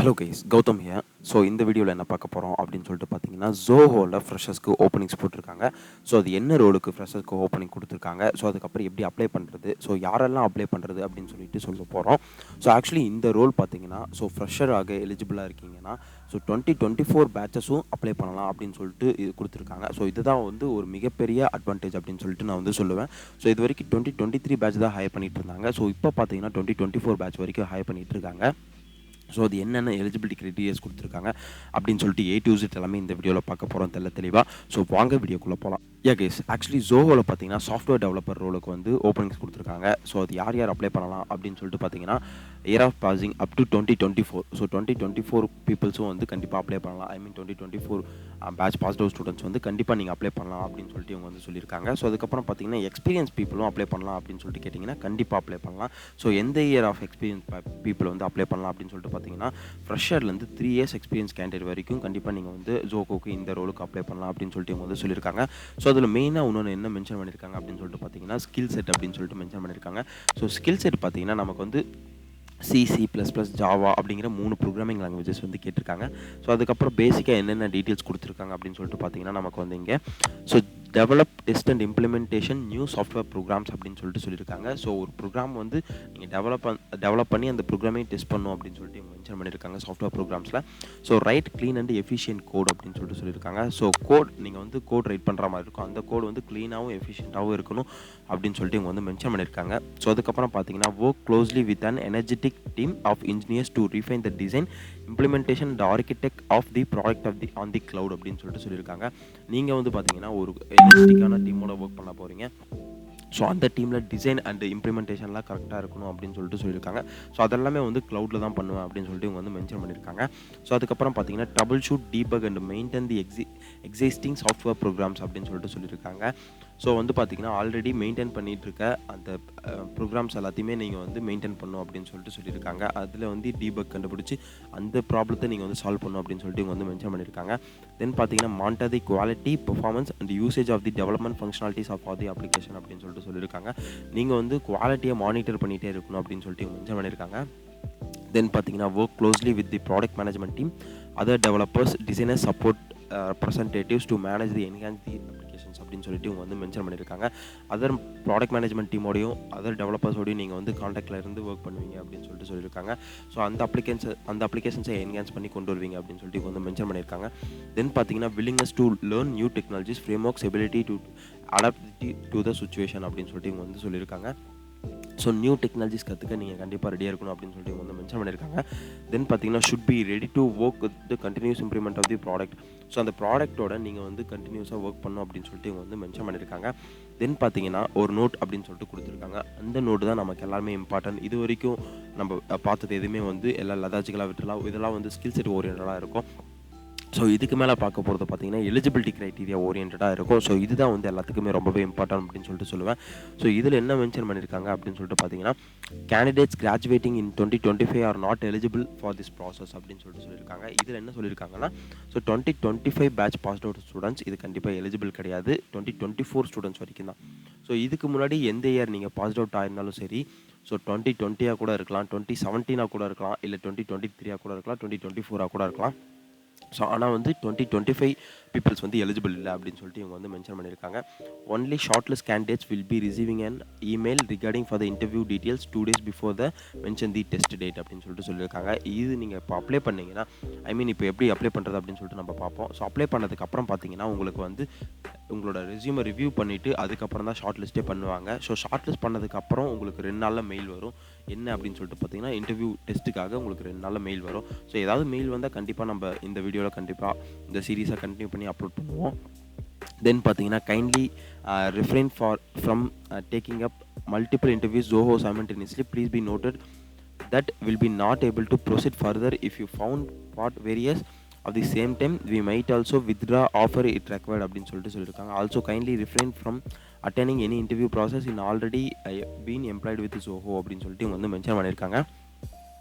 Hello guys, Gautham here. So இந்த வீடியோவில் என்ன பார்க்க போகிறோம் அப்படின்னு சொல்லிட்டு பார்த்தீங்கன்னா, ஜோஹோவில் ஃப்ரெஷர்ஸ்க்கு ஓப்பனிங்ஸ் போட்டிருக்காங்க. ஸோ அது என்ன ரோலுக்கு ஃப்ரெஷர்ஸ்க்கு ஓப்பனிங் கொடுத்துருக்காங்க, ஸோ அதுக்கப்புறம் எப்படி அப்ளை பண்ணுறது, ஸோ யாரெல்லாம் அப்ளை பண்ணுறது அப்படின்னு சொல்லிட்டு சொல்ல போகிறோம். ஸோ ஆக்சுவலி இந்த ரோல் பார்த்தீங்கன்னா, ஸோ ஃப்ரெஷராக எலிஜிபிளாக இருக்கீங்கன்னா, ஸோ 2024 பேட்சஸும் அப்ளை பண்ணலாம் அப்படின்னு சொல்லிட்டு இது கொடுத்துருக்காங்க. ஸோ இதுதான் வந்து ஒரு மிகப்பெரிய அட்வான்டேஜ் அப்படின்னு சொல்லிட்டு நான் வந்து சொல்லுவேன். ஸோ இது வரைக்கும் 2023 பேட்ச் தான் ஹையர் பண்ணிட்டு இருந்தாங்க. ஸோ இப்போ பார்த்தீங்கன்னா 2024 பேட்ச் வரைக்கும் ஹையர் பண்ணிட்டு இருக்காங்க. ஸோ அது என்னென்ன எலிஜிபிலிட்டி க்ரைட்டீரியாஸ் கொடுத்துருக்காங்க அப்படின்னு சொல்லிட்டு A to Z எல்லாமே இந்த வீடியோவில் பார்க்க போகிறோம் தெளிவாக. ஸோ வாங்க வீடியோக்குள்ளே போகலாம். கேஸ் ஆக்சுவலி ஜோஹோவில் பார்த்தீங்கன்னா சாஃப்ட்வேர் டெவலப்பர் ரோலுக்கு வந்து ஓப்பனிங்ஸ் கொடுத்துருக்காங்க. ஸோ அது யார் அப்ளை பண்ணலாம் அப்படின்னு சொல்லிட்டு பார்த்தீங்கன்னா, year of passing up to 2024. So 2024 பீப்புள்ஸும் வந்து கண்டிப்பாக அப்ளை பண்ணலாம். 2024 பேட்ச் பாஸ்ட் அவுட் ஸ்டூடெண்ட்ஸ் வந்து கண்டிப்பாக நீங்கள் அப்ளை பண்ணலாம் அப்படின்னு சொல்லிட்டு இவங்க வந்து சொல்லியிருக்காங்க. ஸோ அதுக்கப்புறம் பார்த்தீங்கன்னா எக்ஸ்பீரியன்ஸ் பீப்புளும் அப்ளை பண்ணலாம் அப்படின்னு சொல்லிட்டு கேட்டிங்கன்னா கண்டிப்பாக அப்ளை பண்ணலாம். ஸோ எந்த இயர் ஆஃப் எக்ஸ்பீரியன்ஸ் பீப்புள் வந்து அப்ளை பண்ணலாம் அப்படின்னு சொல்லிட்டு பார்த்தீங்கன்னா, ஃப்ரெஷர்லேருந்து 3 years எக்ஸ்பீரியன்ஸ் கேண்டிடேட் வரைக்கும் கண்டிப்பாக நீங்கள் வந்து ஜோகோக்கு இந்த ரோலுக்கு அப்ளை பண்ணலாம் அப்படின்னு சொல்லிட்டு இவங்க வந்து சொல்லியிருக்காங்க. ஸோ அதில் மெயினாக இன்னொன்று என்ன மென்ஷன் பண்ணியிருக்காங்க அப்படின்னு சொல்லிட்டு பார்த்தீங்கன்னா, ஸ்கில் செட் அப்படின்னு சொல்லிட்டு மென்ஷன் பண்ணியிருக்காங்க. ஸோ ஸ்கில் செட் பார்த்தீங்கன்னா நமக்கு வந்து C++, ஜாவா அப்படிங்கிற 3 ப்ரோக்ராமிங் லாங்குவேஜஸ் வந்து கேட்டிருக்காங்க. ஸோ அதுக்கப்புறம் பேசிக்காக என்னென்ன டீட்டெயில்ஸ் கொடுத்துருக்காங்க அப்படின்னு சொல்லிட்டு பார்த்தீங்கன்னா, நமக்கு வந்து இங்கே so develop, test and implementation new software programs அப்படின்னு சொல்லிட்டு சொல்லியிருக்காங்க. ஸோ ஒரு ப்ரோக்ராம் வந்து நீங்கள் டெவலப் பண்ணி அந்த ப்ரோக்ராமையும் டெஸ்ட் பண்ணணும் அப்படின்னு சொல்லிட்டு மென்ஷன் பண்ணியிருக்காங்க சாஃப்ட்வேர் ப்ரோக்ராம்ஸில். So write clean and efficient code அப்படின்னு சொல்லிட்டு சொல்லியிருக்காங்க. ஸோ கோட் நீங்கள் வந்து கோட் ரைட் பண்ணுற மாதிரி இருக்கும், அந்த கோட் வந்து க்ளீனாகவும் எஃபிஷியண்ட்டாகவும் இருக்கணும் அப்படின்னு சொல்லிட்டு இவங்க வந்து மென்ஷன் பண்ணியிருக்காங்க. ஸோ அதுக்கப்புறம் பார்த்தீங்கன்னா, work closely with an energetic team of engineers to refine the design, implementation and architect of the product on the cloud அப்படின்னு சொல்லிட்டு சொல்லியிருக்காங்க. நீங்கள் வந்து பார்த்தீங்கன்னா ஒரு எனர்ஜெட்டிக்கான டீமோட ஒர்க் பண்ண போகிறீங்க. ஸோ அந்த டீமில் டிசைன் அண்ட் இம்ப்ளிமெண்டேஷன்லாம் கரெக்டாக இருக்கணும் அப்படின்னு சொல்லிட்டு சொல்லியிருக்காங்க. ஸோ அதெல்லாமே வந்து க்ளவுடில் தான் பண்ணுவேன் அப்படின்னு சொல்லிட்டு இவங்க வந்து மென்ஷன் பண்ணியிருக்காங்க. ஸோ அதுக்கப்புறம் பார்த்தீங்கன்னா, troubleshoot, debug and maintain the existing software programs அப்படின்னு சொல்லிட்டு சொல்லியிருக்காங்க. ஸோ வந்து பார்த்தீங்கன்னா, ஆல்ரெடி மெயின்டைன் பண்ணிகிட்டு இருக்க அந்த ப்ரோக்ராம்ஸ் எல்லாத்தையுமே நீங்கள் வந்து மெயின்டைன் பண்ணணும் அப்படின்னு சொல்லிட்டு சொல்லியிருக்காங்க. அதில் வந்து டீபக் கண்டுபிடிச்சி அந்த ப்ராப்ளத்தை நீங்கள் வந்து சால்வ் பண்ணணும் அப்படின்னு சொல்லிட்டு இவங்க வந்து மென்ஷன் பண்ணியிருக்காங்க. தென் பார்த்தீங்கன்னா, monitor the quality, performance and usage of the development functionalities of all the application அப்படின்னு சொல்லியிருக்காங்க. நீங்கள் வந்து குவாலிட்டியை மானிட்டர் பண்ணிகிட்டே இருக்கணும் அப்படின்னு சொல்லிட்டு மென்ஷன் பண்ணியிருக்காங்க. தென் பார்த்தீங்கன்னா, work closely with the product management team, other developers, designers, support representatives to manage the enhance the applications அப்படின்னு சொல்லிட்டு இவங்க வந்து மென்ஷன் பண்ணியிருக்காங்க. அதர் ப்ராடக்ட் மேனேஜ்மெண்ட் டீமோடையும் அதர் டெவலப்பர்ஸோடையும் நீங்கள் வந்து கான்டாக்டில் இருந்து ஒர்க் பண்ணுவீங்க அப்படின்னு சொல்லிட்டு சொல்லியிருக்காங்க. ஸோ அந்த அப்ளிகேஷன்ஸை என்ஹான்ஸ் பண்ணி கொண்டு வருவீங்க அப்படின்னு சொல்லிட்டு இவங்க வந்து மென்ஷன் பண்ணியிருக்காங்க. தென் பார்த்தீங்கன்னா, willingness to learn new technologies, frameworks, ability to adapt to the situation அப்படின்னு சொல்லிட்டு இவங்க வந்து சொல்லியிருக்காங்க. ஸோ நியூ டெக்னாலஜிஸ் கற்றுக்க நீங்கள் கண்டிப்பாக ரெடியாக இருக்கணும் அப்படின்னு சொல்லிட்டு இவங்க வந்து மென்ஷன் பண்ணியிருக்காங்க. தென் பார்த்தீங்கன்னா, should be ready to work with the continuous implement of the product. So அந்த ப்ராடக்ட்டோட நீங்கள் வந்து கண்டினியூஸாக ஒர்க் பண்ணணும் அப்படின்னு சொல்லிட்டு இவங்க வந்து மென்ஷன் பண்ணியிருக்காங்க. தென் பார்த்தீங்கன்னா, ஒரு நோட் அப்படின்னு சொல்லிட்டு கொடுத்துருக்காங்க. அந்த நோட்டு தான் நமக்கு எல்லாருமே இம்பார்ட்டன்ட். இது வரைக்கும் நம்ம பார்த்தது எதுவுமே வந்து எல்லாம் லதாச்சிக்கலாக விட்டுலாம், இதெல்லாம் வந்து ஸ்கில் செட் ஓரியன்டாக இருக்கும். ஸோ இதுக்கு மேலே பார்க்க போகிறது பார்த்தீங்கன்னா, எலிஜிபிலிட்டி க்ரைட்டீரியா ஓரியன்டாக இருக்கும். ஸோ இதுதான் வந்து எல்லாத்துக்குமே ரொம்பவே இம்பார்ட்டன்ட் அப்படின்னு சொல்லிட்டு சொல்லுவேன். ஸோ இதில் என்ன மென்ஷன் பண்ணியிருக்காங்க அப்படின்னு சொல்லிட்டு பார்த்தீங்கன்னா, candidates graduating in 2025 are not eligible for this process அப்படின்னு சொல்லிட்டு சொல்லியிருக்காங்க. இதில் என்ன சொல்லியிருக்காங்கன்னா, so 2025 batch passed out students இது கண்டிப்பாக எலிஜிபிள் கிடையாது. 2024 ஸ்டூடெண்ட்ஸ் வரைக்கும் தான். ஸோ இதுக்கு முன்னாடி எந்த இயர் நீங்கள் பாஸ்ட் அவுட் ஆயிருந்தாலும் சரி, ஸோ 2020 கூட இருக்கலாம், 2017 கூட இருக்கலாம், இல்லை 2023 கூட இருக்கலாம், 2024 கூட இருக்கலாம். ஸோ ஆனால் வந்து 2025 பீப்புள்ஸ் வந்து எலிஜிபிள் இல்லை அப்படின்னு சொல்லிட்டு இவங்க வந்து மென்ஷன் பண்ணியிருக்காங்க. Only shortlist candidates will be receiving an email regarding for the interview details 2 days before the mention the test date அப்படின்னு சொல்லிட்டு சொல்லியிருக்காங்க. இது நீங்கள் இப்போ அப்ளை பண்ணிங்கன்னா, இப்போ எப்படி அப்ளை பண்ணுறது அப்படின்னு சொல்லிட்டு நம்ம பார்ப்போம். ஸோ அப்ளை பண்ணதுக்கப்புறம் பார்த்தீங்கன்னா, உங்களுக்கு வந்து உங்களோட ரெஸ்யூமை ரிவ்யூ பண்ணிவிட்டு அதுக்கப்புறம் தான் ஷார்ட் லிஸ்ட்டே பண்ணுவாங்க. ஸோ ஷார்ட் லிஸ்ட் பண்ணதுக்கப்புறம் உங்களுக்கு 2 நாளில் மெயில் வரும். என்ன அப்படின்னு சொல்லிட்டு பார்த்தீங்கன்னா, இன்டர்வியூ டெஸ்ட்டுக்காக உங்களுக்கு 2 நாளில் மெயில் வரும். ஸோ ஏதாவது மெயில் வந்தால் கண்டிப்பாக நம்ம இந்த வீடியோவில் கண்டிப்பாக இந்த சீரீஸை கண்டினியூ பண்ணி அப்லோட் பண்ணுவோம். தென் பார்த்தீங்கன்னா, kindly refrain from taking up multiple interviews Zoho simultaneously. Please be noted that will be not able to proceed further if you found part various at the same time. We might also withdraw offer it required அப்படின்னு சொல்லிட்டு சொல்லியிருக்காங்க. Also kindly refrain from attending any interview process in already been employed with Zoho அப்படின்னு சொல்லிட்டு இவங்க வந்து mention பண்ணியிருக்காங்க.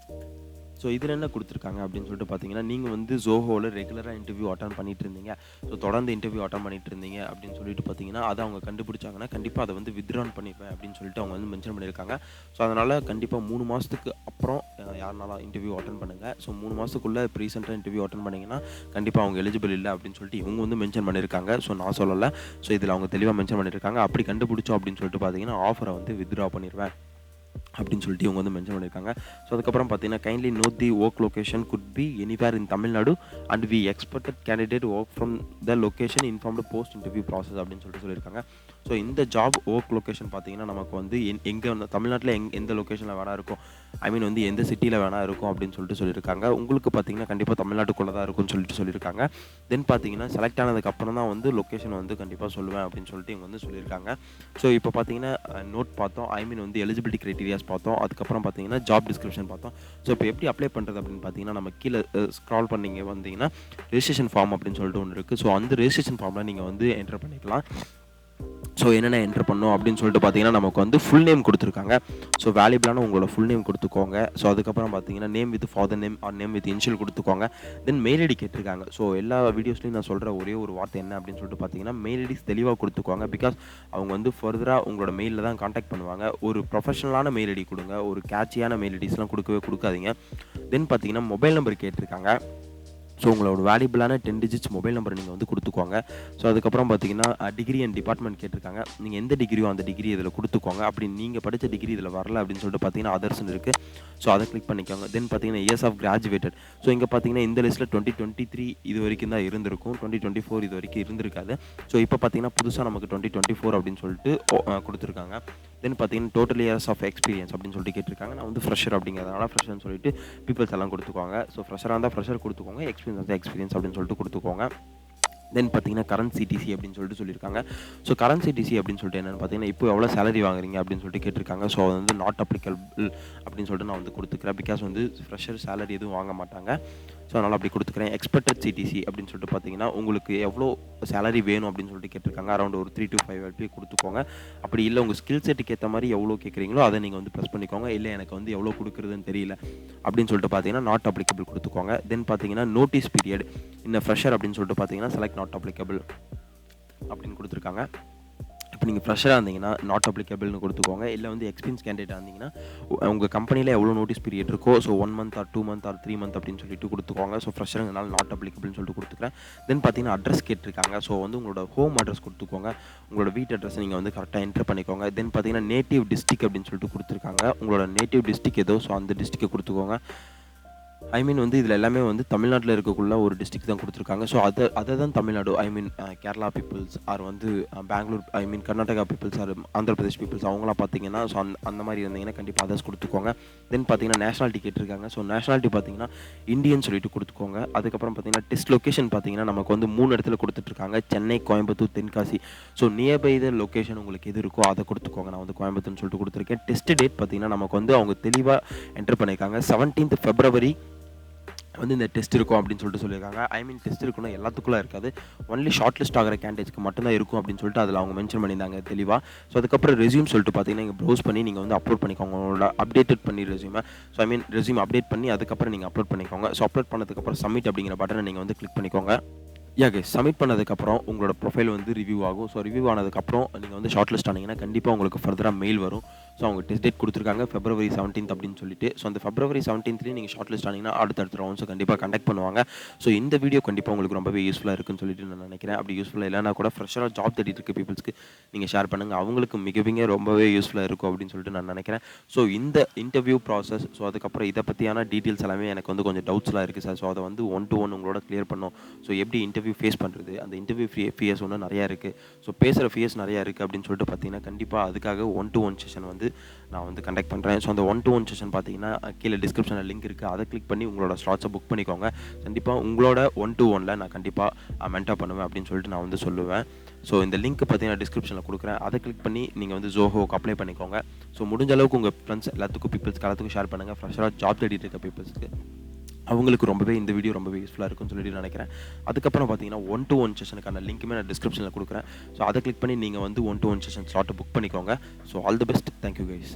So இதில் என்ன கொடுத்துருக்காங்க அப்படின்னு சொல்லிட்டு பார்த்தீங்கன்னா, நீங்கள் வந்து ஜோஹோவில் ரெகுலராக இன்டர்வியூ அட்டன் பண்ணிட்டு இருந்தீங்க. ஸோ தொடர்ந்து இன்டர்வியூ அட்டன் பண்ணிட்டு இருந்தீங்க அப்படின்னு சொல்லிட்டு பார்த்தீங்கன்னா, அதை அவங்க கண்டுபிடிச்சாங்கன்னா கண்டிப்பாக அதை வந்து வித்ட்ரான் பண்ணிப்பேன் அப்படின்னு சொல்லிட்டு அவங்க வந்து மென்ஷன் பண்ணியிருக்காங்க. ஸோ அதனால் கண்டிப்பாக 3 மாதத்துக்கு அப்புறம் யாருனாலும் இன்டர்வியூ அட்டன் பண்ணுங்கள். ஸோ 3 மாதத்துக்குள்ளே இப்போ ரீசெண்டாக இன்டர்வியூ அட்டன் பண்ணிங்கன்னா கண்டிப்பாக அவங்க எலிஜிபிள் இல்லை அப்படின்னு சொல்லிட்டு இவங்க வந்து மென்ஷன் பண்ணியிருக்காங்க. ஸோ நான் சொல்லலை. ஸோ இதில் அவங்க தெளிவாக மென்ஷன் பண்ணியிருக்காங்க. அப்படி கண்டுபிடிச்சோம் அப்படின்னு சொல்லிட்டு பார்த்தீங்கன்னா ஆஃபரை வந்து வித்ட்ரா பண்ணிடுவேன் அப்படின்னு சொல்லிட்டு இவங்க வந்து மென்ஷன் பண்ணியிருக்காங்க. ஸோ அதுக்கப்புறம் பார்த்தீங்கன்னா, kindly note the work location could be anywhere in Tamil Nadu and we expected candidate work from the location informed post interview process அப்படின்னு சொல்லிட்டு சொல்லியிருக்காங்க. ஸோ இந்த ஜாப் ஒர்க் லொகேஷன் பார்த்தீங்கன்னா நமக்கு வந்து எங்கே வந்து தமிழ்நாட்டில் எந்த லொக்கேஷனில் வேணா இருக்கும், ஐ மீன் வந்து எந்த சிட்டியில் வேணா இருக்கும் அப்படின்னு சொல்லிட்டு சொல்லியிருக்காங்க. உங்களுக்கு பார்த்தீங்கன்னா கண்டிப்பாக தமிழ்நாட்டுக்குள்ளே தான் இருக்கும்னு சொல்லியிருக்காங்க. தென் பார்த்தீங்கன்னா செலக்ட் ஆனதுக்கப்புறம் தான் வந்து லொக்கேஷன் வந்து கண்டிப்பாக சொல்லுவேன் அப்படின்னு சொல்லிட்டு இவங்க வந்து சொல்லியிருக்காங்க. ஸோ இப்போ பார்த்தீங்கன்னா நோட் பார்த்தோம், ஐ மீன் வந்து எலிஜிபிலிட்டி க்ரைட்டீரியாஸ் பார்த்தோம். அதுக்கப்புறம் பார்த்தீங்கன்னா ஜாப் டிஸ்கிரிப்ஷன் பார்த்தோம். ஸோ இப்போ எப்படி அப்ளை பண்ணுறது அப்படின்னு பார்த்தீங்கன்னா, நம்ம கீழே ஸ்க்ரால் பண்ணிங்க வந்தீங்கன்னா ரெஜிஸ்ட்ரேஷன் ஃபார்ம் அப்படின்னு சொல்லிட்டு ஒன்று இருக்குது. ஸோ அந்த ரெஜிஸ்ட்ரேஷன் ஃபார்மில் நீங்கள் வந்து என்டர் பண்ணிக்கலாம். ஸோ என்னென்ன என்ட்ரு பண்ணணும் அப்படின்னு சொல்லிட்டு பார்த்தீங்கன்னா, நமக்கு வந்து ஃபுல் நேம் கொடுத்துருக்காங்க. ஸோ வேல்யூபிளான உங்களோட ஃபுல் நேம் கொடுத்துக்கோங்க. ஸோ அதுக்கப்புறம் பார்த்தீங்கன்னா name with father name or name with initial கொடுத்துக்கோங்க. தென் மெயில் ஐடி கேட்டிருக்காங்க. ஸோ எல்லா வீடியோஸ்லையும் நான் சொல்கிற ஒரே ஒரு வார்த்தை என்ன அப்படின்னு சொல்லிட்டு பார்த்தீங்கன்னா, மெயில் ஐடிஸ் தெளிவாக கொடுத்துக்கோங்க. பிகாஸ் அவங்க வந்து ஃபர்தராக உங்களோட மெயிலில் தான் காண்டாக்ட் பண்ணுவாங்க. ஒரு ப்ரொஃபஷனலான மெயில் ஐடி கொடுங்க. ஒரு கேட்சியான மெயில் ஐடிஸ்லாம் கொடுக்காதீங்க. தென் பார்த்தீங்கன்னா மொபைல் நம்பர் கேட்டிருக்காங்க. ஸோ உங்களோட வேல்யூபிளான 10 டிஜிட்ஸ் மொபைல் நம்பர் நீங்கள் வந்து கொடுத்துக்கோங்க. ஸோ அதுக்கப்புறம் பார்த்தீங்கன்னா டிகிரி அண்ட் டிபார்ட்மெண்ட் கேட்டிருக்காங்க. நீங்கள் எந்த டிகிரியோ அந்த டிகிரி இதில் கொடுத்துக்கோங்க. அப்படி நீங்கள் படித்த டிகிரி இதில் வரல அப்படின்னு சொல்லிட்டு பார்த்தீங்கன்னா அதர்ஸ்னு இருக்குது. ஸோ அதை கிளிக் பண்ணிக்கோங்க. தென் பார்த்தீங்கன்னா இயர்ஸ் ஆஃப் கிராஜுவேட்டட். ஸோ இங்கே பார்த்தீங்கன்னா இந்த லிஸ்ட்டில் 2023 இது வரைக்கும் தான் இருந்திருக்கும். 2024 இது வரைக்கும் இருந்திருக்காது. ஸோ இப்போ பார்த்தீங்கன்னா புதுசாக நமக்கு 2024 அப்படின்னு சொல்லிட்டு கொடுத்துருக்காங்க. தென் பார்த்தீங்கன்னா டோட்டல் இயர்ஸ் ஆஃப் எக்ஸ்பீரியன்ஸ் அப்படின்னு சொல்லிட்டு கேட்டிருக்காங்க. நான் வந்து ஃப்ரெஷர் அப்படிங்கிறதுனால ஃப்ரெஷர்னு சொல்லிட்டு பீப்பிள்ஸ் எல்லாம் கொடுத்துக்கோங்க. ஸோ ஃப்ரெஷராக இருந்தால் ஃப்ரெஷர் கொடுத்துக்கோங்க. எக்ஸ்பீரியன்ஸ் அப்படின்னு சொல்லிட்டு கொடுத்துக்கோங்க. தென் பார்த்தீங்கன்னா கரண்ட் சிடிசி அப்படின்னு சொல்லிட்டு சொல்லியிருக்காங்க. ஸோ கரண்ட் சிடிசி அப்படின்னு சொல்லிட்டு என்னென்னு பார்த்தீங்கன்னா, இப்போ எவ்வளோ சேலரி வாங்குறீங்க அப்படின்னு சொல்லிட்டு கேட்டிருக்காங்க. ஸோ அது வந்து நாட் அப்ளிகபிள் அப்படின்னு சொல்லிட்டு நான் வந்து கொடுத்துக்கிறேன். பிகாஸ் வந்து ஃப்ரெஷர் சேலரி எதுவும் வாங்க மாட்டாங்க. ஸோ அதனால் அப்படி கொடுத்துக்கிறேன். எக்ஸ்பெக்டட் சிடிசி அப்படின்னு சொல்லிட்டு பார்த்தீங்கன்னா, உங்களுக்கு எவ்வளோ சேலரி வேணும் அப்படின்னு சொல்லிட்டு கேட்டிருக்காங்க. அரௌண்ட் ஒரு 3 to 5 LP கொடுத்துக்கோங்க. அப்படி இல்லை உங்கள் ஸ்கில் செட்டுக்கு ஏற்ற மாதிரி எவ்வளோ கேட்குறீங்களோ அதை நீங்கள் வந்து ப்ரெஸ் பண்ணிக்கோங்க. இல்லை எனக்கு வந்து எவ்வளோ கொடுக்குறதுன்னு தெரியல அப்படின்னு சொல்லிட்டு பார்த்தீங்கன்னா நாட் அப்ளிகபிள் கொடுத்துக்கோங்க. தென் பார்த்தீங்கன்னா நோட்டீஸ் பீரியட் இன்னும் ஃப்ரெஷர் அப்படின்னு சொல்லிட்டு பார்த்தீங்கன்னா செலக்ட் நாட் அப்ளிகபிள் அப்படின்னு கொடுத்துருக்காங்க. இப்போ நீங்கள் ஃப்ரெஷராக இருந்தீங்கன்னா நாட் அப்ளிகபிள்னு கொடுத்துக்கோங்க. இல்லை வந்து எக்ஸ்பீரியன்ஸ் கேண்டிடேட்டாக இருந்தீங்கன்னா உங்கள் கம்பெனியில் எவ்வளோ நோட்டீஸ் பீரியட் இருக்கோ, so 1 month or 2 month or 3 month அப்படின்னு சொல்லிட்டு கொடுத்துக்கோங்க. ஸோ ஃப்ரெஷருங்கனால நாட் அப்ளிகபிள்னு சொல்லிட்டு கொடுத்துக்கிறேன். தென் பார்த்தீங்கன்னா அட்ரஸ் கேட்டிருக்காங்க. ஸோ வந்து உங்களோட ஹோம் அட்ரஸ் கொடுத்துக்கோங்க. உங்களோட வீட்டு அட்ரஸ் நீங்கள் வந்து கரெக்டாக என்டர் பண்ணிக்கோங்க. தென் பார்த்தீங்கன்னா நேட்டிவ் டிஸ்ட்ரிக்ட் அப்படின்னு சொல்லிட்டு கொடுத்துருக்காங்க. உங்களோட நேட்டிவ் டிஸ்ட்ரிக்ட் ஏதோ ஸோ அந்த டிஸ்ட்ரிக்டை கொடுத்துக்கோங்க. ஐ மீன் வந்து இதில் எல்லாமே வந்து தமிழ்நாட்டில் இருக்கக்குள்ள ஒரு டிஸ்ட்ரிக்ட் தான் கொடுத்துருக்காங்க. ஸோ அதை தான் Tamil Nadu, I mean Kerala peoples are வந்து Bangalore, I mean Karnataka peoples are Andhra Pradesh peoples அவங்களாம் பார்த்தீங்கன்னா ஸோ அந்த மாதிரி இருந்தீங்கன்னா கண்டிப்பாக அதர்ஸ் கொடுத்துக்கோங்க. தென் பார்த்தீங்கன்னா நேஷனாலிட்டி கேட்டிருக்காங்க. ஸோ நேஷனாலிட்டி பார்த்தீங்கன்னா இந்தியன் சொல்லிட்டு கொடுத்துக்கோங்க. அதுக்கப்புறம் பார்த்தீங்கன்னா டெஸ்ட் லொக்கேஷன் பார்த்தீங்கன்னா நமக்கு வந்து 3 இடத்துல கொடுத்துட்ருக்காங்க. Chennai, Coimbatore, Tenkasi. So nearby the location உங்களுக்கு எது இருக்கோ அதை கொடுத்துக்கோங்க. நான் வந்து கோயம்புத்தூர்னு சொல்லிட்டு கொடுத்துருக்கேன். டெஸ்ட் டேட் பார்த்தீங்கன்னா நமக்கு வந்து அவங்க தெளிவாக என்டர் பண்ணியிருக்காங்க. 17th February வந்து இந்த டெஸ்ட் இருக்கும் அப்படின்னு சொல்லிட்டு சொல்லியிருக்காங்க. ஐ மீன் டெஸ்ட் இருக்கணும் எல்லாத்துக்குள்ளே இருக்காது. ஒன்லி ஷார்ட் லிஸ்ட் ஆகிற கேண்டிடேட்ஸ்க்கு மட்டும்தான் இருக்கும் அப்படின்னு சொல்லிட்டு அதில் அவங்க மென்ஷன் பண்ணியிருந்தாங்க தெளிவாக. ஸோ அதுக்கப்புறம் ரெஸ்யூம் சொல்லிட்டு பார்த்தீங்கன்னா நீங்கள் ப்ரௌஸ் பண்ணி நீங்கள் வந்து அப்லோட் பண்ணிக்கோங்க. உங்களோட அப்டேட்டட் பண்ணி ரெஸ்யூமை. So I mean resume update பண்ணி அதுக்கப்புறம் நீங்கள் அப்லோட் பண்ணிக்கோங்க. ஸோ அப்லோட் பண்ணதுக்கப்புறம் சப்மிட் அப்படிங்கிற பட்டனை நீங்கள் வந்து கிளிக் பண்ணிக்கோங்க. கைஸ் சப்மிட் பண்ணதுக்கப்புறம் உங்களோட ப்ரொஃபைல் வந்து ரிவ்யூ ஆகும். ஸோ ரிவ்யூ ஆனதுக்கப்புறம் நீங்கள் வந்து ஷார்ட் லிஸ்ட் ஆனீங்கன்னா கண்டிப்பாக உங்களுக்கு ஃபர்தராக மெயில் வரும். ஸோ அவங்க டெஸ்ட் டேட் கொடுத்துருக்காங்க February 17th அப்படின்னு சொல்லிட்டு. ஸோ அந்த February 17th நீங்கள் ஷார்ட் லிஸ்ட் ஆனீங்கன்னா அடுத்தடுத்த ரவுண்ட்ஸை கண்டிப்பாக கண்டக்ட் பண்ணுவாங்க. ஸோ இந்த வீடியோ கண்டிப்பாக உங்களுக்கு ரொம்பவே யூஸ்ஃபுல்லாக இருக்குன்னு சொல்லிட்டு நான் நினைக்கிறேன். அப்படி யூஸ்ஃபுல்லாக இல்லைனா கூட ஃப்ரெஷராக ஜாப் தேடிட்டு இருக்க பீப்புள்ஸ்க்கு நீங்கள் ஷேர் பண்ணுங்கள். அவங்களுக்கு மிக ரொம்பவே யூஸ்ஃபுல்லாக இருக்கும் அப்படின்னு சொல்லிட்டு நான் நினைக்கிறேன். ஸோ இந்த இன்டர்வியூ ப்ராசஸ், ஸோ அதுக்கப்புறம் இதை பற்றியான டீட்டெயில்ஸ் எல்லாமே எனக்கு வந்து கொஞ்சம் டவுட்ஸ்லாம் இருக்குது சார். ஸோ அதை வந்து 1-to-1 உங்களோட கிளியர் பண்ணோம். ஸோ எப்படி இன்டர்வியூ ஃபேஸ் பண்ணுறது, அந்த இன்டர்வியூ ஃபியர்ஸ் ஒன்று நிறையா இருக்குது. ஸோ பேசுகிற ஃபியர்ஸ் நிறையா இருக்குது அப்படின்னு சொல்லிட்டு பார்த்தீங்கன்னா கண்டிப்பாக அதுக்காக 1-to-1 செஷன் வந்து நான் வந்து கண்டக்ட் பண்ணுறேன். ஸோ அந்த 1-to-1 செஷன் பார்த்தீங்கன்னா கீழே டிஸ்கிரிப்ஷனில் லிங்க் இருக்குது. அதை கிளிக் பண்ணி உங்களோட ஸ்லாட்ஸை புக் பண்ணிக்கோங்க. கண்டிப்பாக உங்களோட 1-to-1 நான் கண்டிப்பாக மென்டார் பண்ணுவேன் அப்படின்னு சொல்லிட்டு நான் வந்து சொல்லுவேன். ஸோ இந்த லிங்க் பார்த்தீங்கன்னா டிஸ்கிரிப்ஷனில் கொடுக்குறேன். அதை கிளிக் பண்ணி நீங்கள் வந்து ஜோஹோக்கு அப்ளை பண்ணிக்கோங்க. ஸோ முடிஞ்ச அளவுக்கு உங்கள் ஃப்ரெண்ட்ஸ் எல்லாத்துக்கும் எல்லாத்துக்கும் ஷேர் பண்ணுங்கள். ஃப்ரெஷராக ஜாப் தேடிட்டு இருக்க பீப்புள்ஸ்க்கு அவங்களுக்கு ரொம்பவே இந்த வீடியோ ரொம்பவே யூஸ்ஃபுல்லாக இருக்கும்னு சொல்லிட்டு நினைக்கிறேன். அதுக்கப்புறம் பார்த்தீங்கன்னா 1-to-1 செஷனுக்கான லிங்க்குமே நான் டிஸ்கிரிப்ஷனில் கொடுக்குறேன். ஸோ அதை கிளிக் பண்ணி நீங்கள் வந்து 1-to-1 செஷன் ஸ்லாட்டை புக் பண்ணிக்கோங்க. So all the best. Thank you guys.